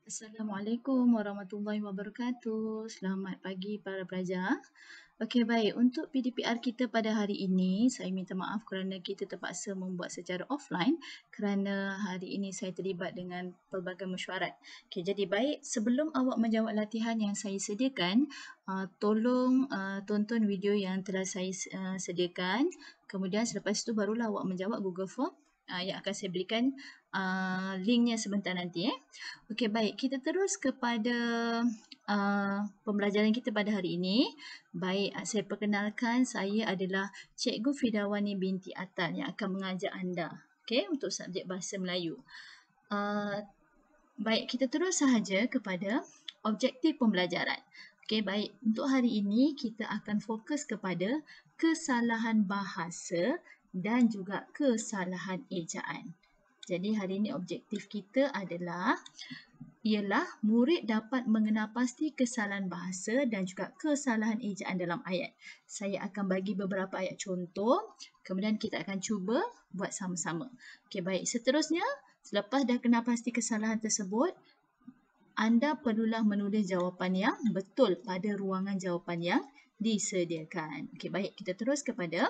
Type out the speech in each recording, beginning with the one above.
Assalamualaikum warahmatullahi wabarakatuh. Selamat pagi para pelajar. Okey, baik. Untuk PDPR kita pada hari ini, saya minta maaf kerana kita terpaksa membuat secara offline kerana hari ini saya terlibat dengan pelbagai mesyuarat. Okey, jadi baik, sebelum awak menjawab latihan yang saya sediakan, tolong tonton video yang telah saya sediakan. Kemudian selepas itu barulah awak menjawab Google Form yang akan saya berikan linknya sebentar nanti. Okey, baik. Kita terus kepada pembelajaran kita pada hari ini. Baik, saya perkenalkan, saya adalah Cikgu Fidawani binti Atal yang akan mengajar anda. Okey, untuk subjek Bahasa Melayu. Baik, kita terus sahaja kepada objektif pembelajaran. Okey, baik. Untuk hari ini, kita akan fokus kepada kesalahan bahasa dan juga kesalahan ejaan. Jadi hari ini objektif kita ialah murid dapat mengenal pasti kesalahan bahasa dan juga kesalahan ejaan dalam ayat. Saya akan bagi beberapa ayat contoh, kemudian kita akan cuba buat sama-sama. Okey, baik. Seterusnya, selepas dah kenal pasti kesalahan tersebut, anda perlulah menulis jawapan yang betul pada ruangan jawapan yang disediakan. Okey, baik. Kita terus kepada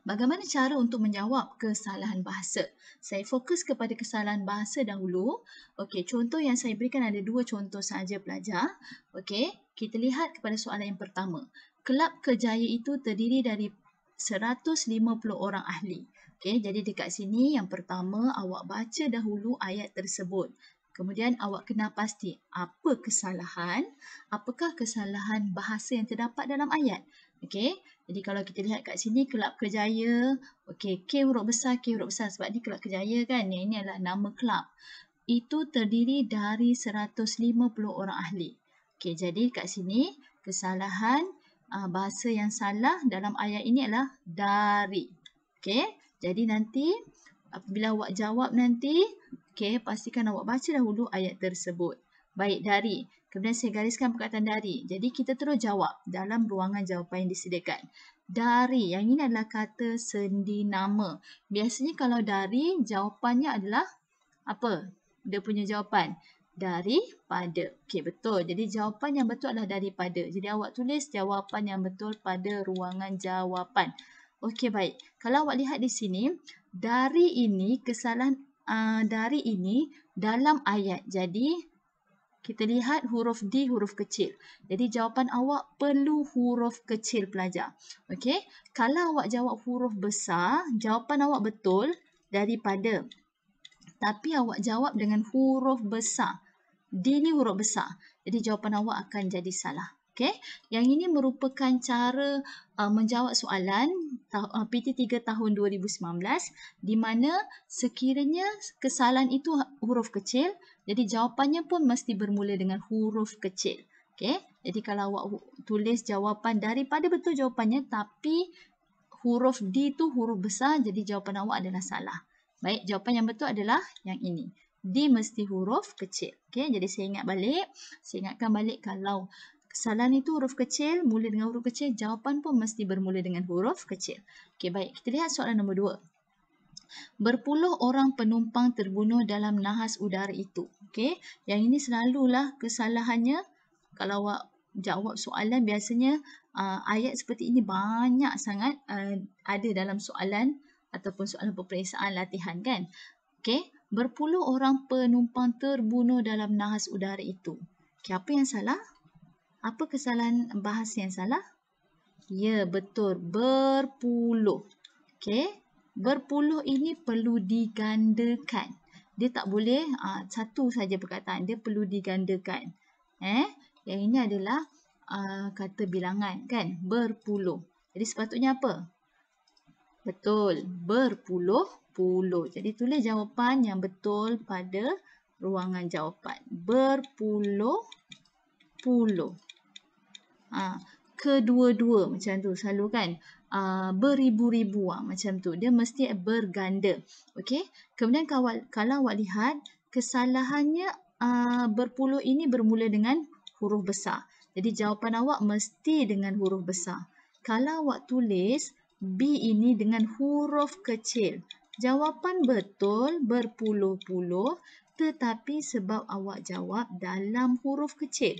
bagaimana cara untuk menjawab kesalahan bahasa. Saya fokus kepada kesalahan bahasa dahulu. Okey, contoh yang saya berikan ada dua contoh sahaja pelajar. Okey, kita lihat kepada soalan yang pertama. Kelab kerjaya itu terdiri dari 150 orang ahli. Okey, jadi dekat sini yang pertama awak baca dahulu ayat tersebut. Kemudian awak kenal pasti apa kesalahan, apakah kesalahan bahasa yang terdapat dalam ayat. Okey, jadi kalau kita lihat kat sini kelab kerjaya, okey, K huruf besar sebab ni kelab kerjaya kan. Yang ini adalah nama kelab. Itu terdiri dari 150 orang ahli. Okey, jadi kat sini kesalahan bahasa yang salah dalam ayat ini adalah dari. Okey, jadi nanti apabila awak jawab nanti, okey, pastikan awak baca dahulu ayat tersebut. Baik, dari. Kemudian saya gariskan perkataan dari. Jadi kita terus jawab dalam ruangan jawapan yang disediakan. Dari, yang ini adalah kata sendi nama. Biasanya kalau dari, jawapannya adalah apa? Dia punya jawapan. Daripada. Okey, betul. Jadi jawapan yang betul adalah daripada. Jadi awak tulis jawapan yang betul pada ruangan jawapan. Okey, baik. Kalau awak lihat di sini, dari ini, kesalahan dari ini dalam ayat. Jadi, kita lihat huruf D huruf kecil. Jadi, jawapan awak perlu huruf kecil pelajar. Okey, kalau awak jawab huruf besar, jawapan awak betul daripada. Tapi awak jawab dengan huruf besar. D ni huruf besar. Jadi, jawapan awak akan jadi salah. Okey, yang ini merupakan cara menjawab soalan PT3 tahun 2019 di mana sekiranya kesalahan itu huruf kecil, jadi jawapannya pun mesti bermula dengan huruf kecil. Okey, jadi kalau awak tulis jawapan daripada betul jawapannya tapi huruf D tu huruf besar, jadi jawapan awak adalah salah. Baik, jawapan yang betul adalah yang ini. D mesti huruf kecil. Okey, jadi saya ingatkan balik kalau kesalahan itu huruf kecil, mula dengan huruf kecil, jawapan pun mesti bermula dengan huruf kecil. Okey, baik. Kita lihat soalan nombor 2. Berpuluh orang penumpang terbunuh dalam nahas udara itu. Okey, yang ini selalulah kesalahannya. Kalau awak jawab soalan biasanya ayat seperti ini banyak sangat ada dalam soalan ataupun soalan peperiksaan latihan kan. Okey, berpuluh orang penumpang terbunuh dalam nahas udara itu. Okey, apa yang salah? Apa kesalahan bahasa yang salah? Ya, betul. Berpuluh. Okey. Berpuluh ini perlu digandakan. Dia tak boleh satu saja perkataan. Dia perlu digandakan. Yang ini adalah kata bilangan kan. Berpuluh. Jadi sepatutnya apa? Betul. Berpuluh-puluh. Jadi tulis jawapan yang betul pada ruangan jawapan. Berpuluh-puluh. Kedua-dua macam tu selalu kan. Beribu-ribu macam tu. Dia mesti berganda. Okey. Kemudian kalau awak lihat kesalahannya berpuluh ini bermula dengan huruf besar. Jadi jawapan awak mesti dengan huruf besar. Kalau awak tulis B ini dengan huruf kecil. Jawapan betul berpuluh-puluh, tetapi sebab awak jawab dalam huruf kecil.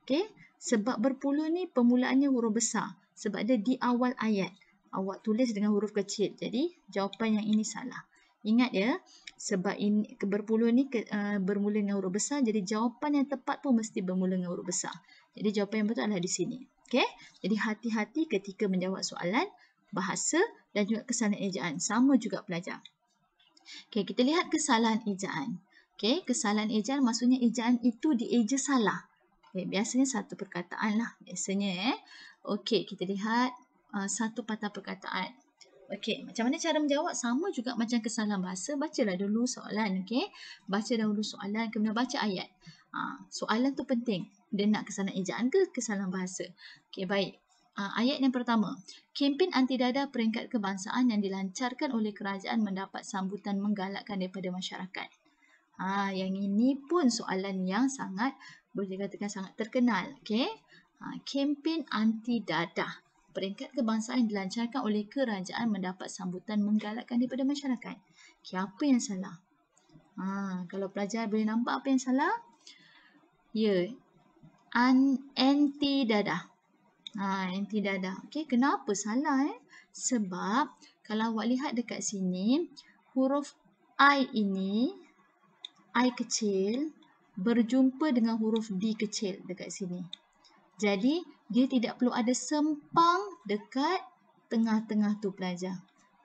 Okey, sebab berpuluh ni permulaannya huruf besar. Sebab dia di awal ayat. Awak tulis dengan huruf kecil. Jadi, jawapan yang ini salah. Ingat ya, sebab ini berpuluh ni bermula dengan huruf besar, jadi jawapan yang tepat pun mesti bermula dengan huruf besar. Jadi, jawapan yang betul adalah di sini. Okey, jadi hati-hati ketika menjawab soalan bahasa dan juga kesalahan ejaan. Sama juga pelajar. Okey, kita lihat kesalahan ejaan. Okey, kesalahan ejaan maksudnya ejaan itu dieja salah. Okey, biasanya satu perkataan lah. Biasanya Okey, kita lihat satu patah perkataan. Okey, macam mana cara menjawab? Sama juga macam kesalahan bahasa. Bacalah dulu soalan. Okey, baca dahulu soalan, kemudian baca ayat. Soalan tu penting. Dia nak kesalahan ejaan ke kesalahan bahasa? Okey, baik. Ayat yang pertama. Kempen anti dadah peringkat kebangsaan yang dilancarkan oleh kerajaan mendapat sambutan menggalakkan daripada masyarakat. Yang ini pun soalan yang sangat, boleh dikatakan sangat terkenal. Okey. Kempen anti dadah peringkat kebangsaan yang dilancarkan oleh kerajaan mendapat sambutan menggalakkan daripada masyarakat. Okey, apa yang salah? Kalau pelajar boleh nampak apa yang salah? Ya, anti dadah. Anti dadah. Okey, kenapa salah? Sebab kalau awak lihat dekat sini, huruf I ini, I kecil, berjumpa dengan huruf D kecil dekat sini. Jadi, dia tidak perlu ada sempang dekat tengah-tengah tu pelajar.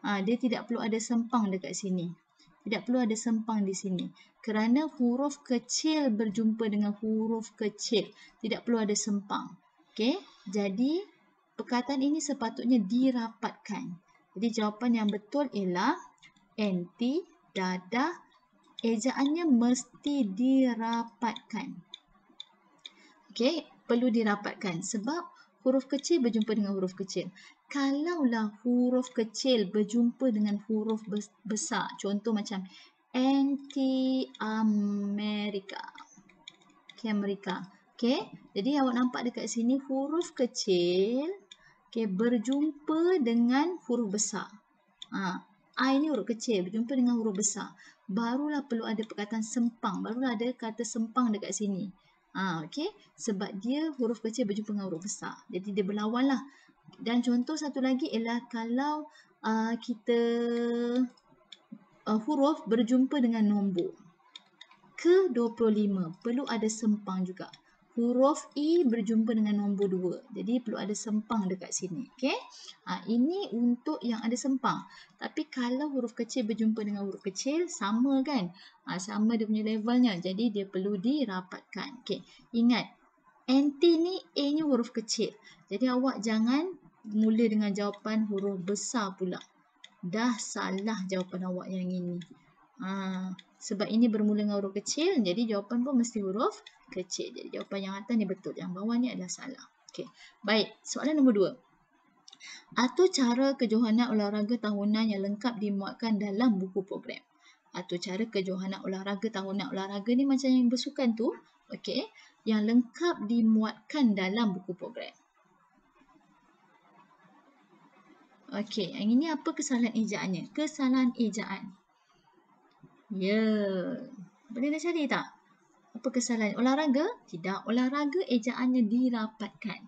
Dia tidak perlu ada sempang dekat sini. Tidak perlu ada sempang di sini. Kerana huruf kecil berjumpa dengan huruf kecil. Tidak perlu ada sempang. Okey, jadi perkataan ini sepatutnya dirapatkan. Jadi jawapan yang betul ialah anti dadah, ejaannya mesti dirapatkan. Okey, perlu dirapatkan sebab huruf kecil berjumpa dengan huruf kecil. Kalaulah huruf kecil berjumpa dengan huruf besar, contoh macam anti-Amerika. Okey, Amerika. Okey, jadi awak nampak dekat sini huruf kecil berjumpa dengan huruf besar. I ni huruf kecil berjumpa dengan huruf besar. Barulah perlu ada perkataan sempang. Barulah ada kata sempang dekat sini. Okey, sebab dia huruf kecil berjumpa dengan huruf besar. Jadi dia berlawan lah. Dan contoh satu lagi ialah kalau kita huruf berjumpa dengan nombor ke-25. Perlu ada sempang juga. Huruf I berjumpa dengan nombor 2. Jadi perlu ada sempang dekat sini. Okey. Ini untuk yang ada sempang. Tapi kalau huruf kecil berjumpa dengan huruf kecil, sama kan? Sama dia punya levelnya. Jadi dia perlu dirapatkan. Okey. Ingat, anti ni A-nya huruf kecil. Jadi awak jangan mula dengan jawapan huruf besar pula. Dah salah jawapan awak yang ini. Sebab ini bermula dengan huruf kecil, jadi jawapan pun mesti huruf kecil. Jadi jawapan yang atas ni betul, yang bawah ni adalah salah. Okey. Baik, soalan nombor 2. Atur cara kejohanan olahraga tahunan yang lengkap dimuatkan dalam buku program. Atur cara kejohanan olahraga tahunan. Olahraga ni macam yang bersukan tu, okey, yang lengkap dimuatkan dalam buku program. Okey, yang ini apa kesalahan ejaannya? Kesalahan ejaan. Ya. Boleh dah cari tak? Apa kesalahan? Olahraga? Tidak. Olahraga ejaannya dirapatkan.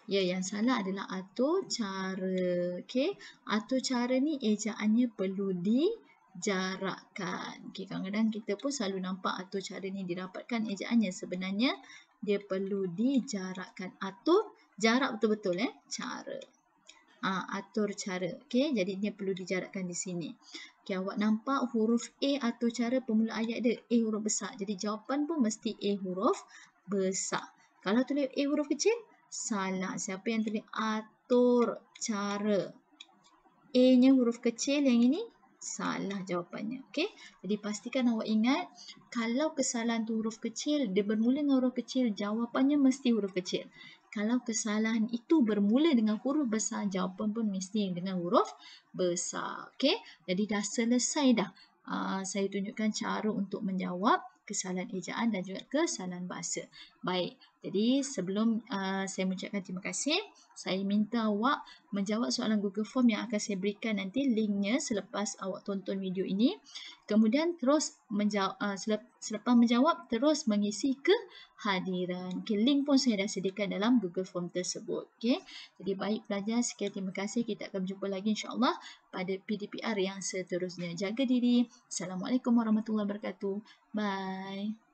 Ya, yang salah adalah atur cara. Okey. Atur cara ni ejaannya perlu dijarakkan. Okey, kadang-kadang kita pun selalu nampak atur cara ni dirapatkan ejaannya. Sebenarnya dia perlu dijarakkan. Atur jarak betul-betul cara. Atur cara. Okey, jadi dia perlu dijarakkan di sini. Okey, awak nampak huruf A atur cara permula ayat dia A huruf besar. Jadi jawapan pun mesti A huruf besar. Kalau tulis A huruf kecil, salah. Siapa yang tulis atur cara? A-nya huruf kecil, yang ini salah jawapannya. Okey, jadi pastikan awak ingat kalau kesalahan tu huruf kecil, dia bermula dengan huruf kecil, jawapannya mesti huruf kecil. Kalau kesalahan itu bermula dengan huruf besar, jawapan pun mesti dengan huruf besar. Okey, jadi dah selesai dah. Saya tunjukkan cara untuk menjawab kesalahan ejaan dan juga kesalahan bahasa. Baik, jadi sebelum saya mengucapkan terima kasih, saya minta awak menjawab soalan Google Form yang akan saya berikan nanti linknya selepas awak tonton video ini. Kemudian terus menjawab, selepas menjawab terus mengisi kehadiran. Okay, link pun saya dah sediakan dalam Google Form tersebut. Okay. Jadi baik pelajar, sekian terima kasih. Kita akan berjumpa lagi insya-Allah pada PDPR yang seterusnya. Jaga diri. Assalamualaikum warahmatullahi wabarakatuh. Bye.